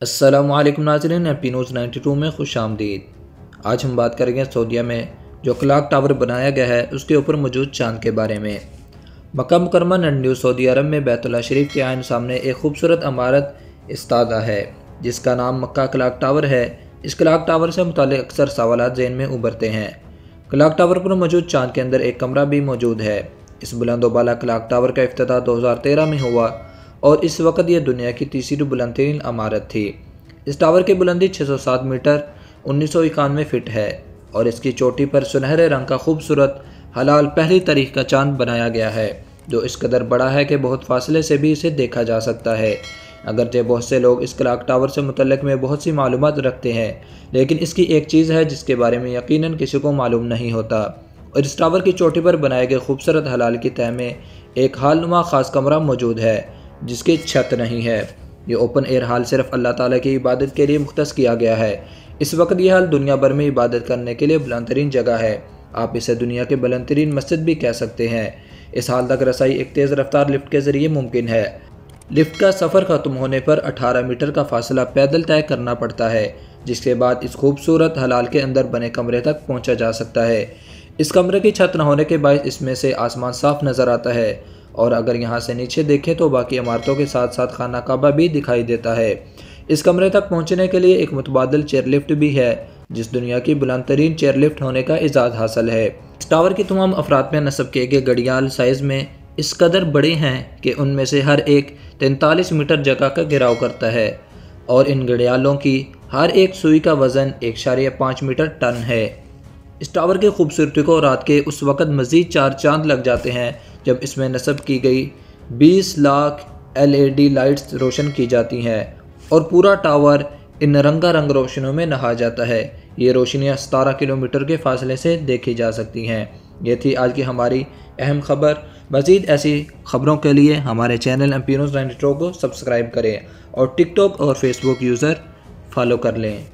अस्सलामुअलैकुम नाज़रीन, happy news 92 में खुश आमदीद। आज हम बात करेंगे सऊदीया में जो क्लॉक टावर बनाया गया है उसके ऊपर मौजूद चांद के बारे में। मक्का मुकर्रमा न्यू सऊदी अरब में बैतुल्लाह शरीफ के आइन सामने एक खूबसूरत इमारत इस्तादा है जिसका नाम मक्का क्लॉक टावर है। इस क्लॉक टावर से मुताल्लिक़ अक्सर सवालात ज़हन में उभरते हैं। क्लॉक टावर पर मौजूद चांद के अंदर एक कमरा भी मौजूद है। इस बुलंदोबाला क्लॉक टावर का इफ्तिताह 2013 में हुआ और इस वक्त यह दुनिया की तीसरी बुलंदतरीन इमारत थी। इस टावर की बुलंदी 607 मीटर 1991 फिट है और इसकी चोटी पर सुनहरे रंग का खूबसूरत हलाल पहली तारीख का चांद बनाया गया है जो इस कदर बड़ा है कि बहुत फासले से भी इसे देखा जा सकता है। अगरचे बहुत से लोग इस क्लॉक टावर से मुतल्लिक में बहुत सी मालूमात रखते हैं, लेकिन इसकी एक चीज़ है जिसके बारे में यकीनन किसी को मालूम नहीं होता। और इस टावर की चोटी पर बनाए गए खूबसूरत हलाल की तह में एक हालनुमा ख़ास कमरा मौजूद है जिसकी छत नहीं है। ये ओपन एयर हाल सिर्फ अल्लाह ताला की इबादत के लिए मुख्तस किया गया है। इस वक्त यह हाल दुनिया भर में इबादत करने के लिए बुलंद तरीन जगह है। आप इसे दुनिया के बुलंद तरीन मस्जिद भी कह सकते हैं। इस हाल तक रसाई एक तेज़ रफ्तार लिफ्ट के ज़रिए मुमकिन है। लिफ्ट का सफ़र ख़त्म होने पर 18 मीटर का फासला पैदल तय करना पड़ता है, जिसके बाद इस खूबसूरत हलाल के अंदर बने कमरे तक पहुँचा जा सकता है। इस कमरे की छत न होने के बायस इसमें से आसमान साफ नज़र आता है और अगर यहाँ से नीचे देखें तो बाकी इमारतों के साथ साथ खाना काबा भी दिखाई देता है। इस कमरे तक पहुँचने के लिए एक मुतबादिल चेयर लिफ्ट भी है जिस दुनिया की बुलंद तरीन चेयर लिफ्ट होने का एजाज़ हासिल है। इस टावर की तमाम अफराद में नस्ब किए गए घड़ियाल साइज़ में इस कदर बड़े हैं कि उनमें से हर एक 43 मीटर जगह का घेराव करता है और इन घड़ियालों की हर एक सुई का वज़न 1.5 मीटर टन है। इस टावर की खूबसूरती को रात के उस वक़्त मज़ीद 4 चांद लग जाते हैं जब इसमें नस्ब की गई 20 लाख LED लाइट्स रोशन की जाती हैं और पूरा टावर इन रंगारंग रोशनियों में नहा जाता है। ये रोशनियाँ 17 किलोमीटर के फासले से देखी जा सकती हैं। ये थी आज की हमारी अहम खबर। मज़ीद ऐसी खबरों के लिए हमारे चैनल हैप्पी न्यूज़ 92 को सब्सक्राइब करें और टिकटॉक और फेसबुक यूज़र फॉलो कर लें।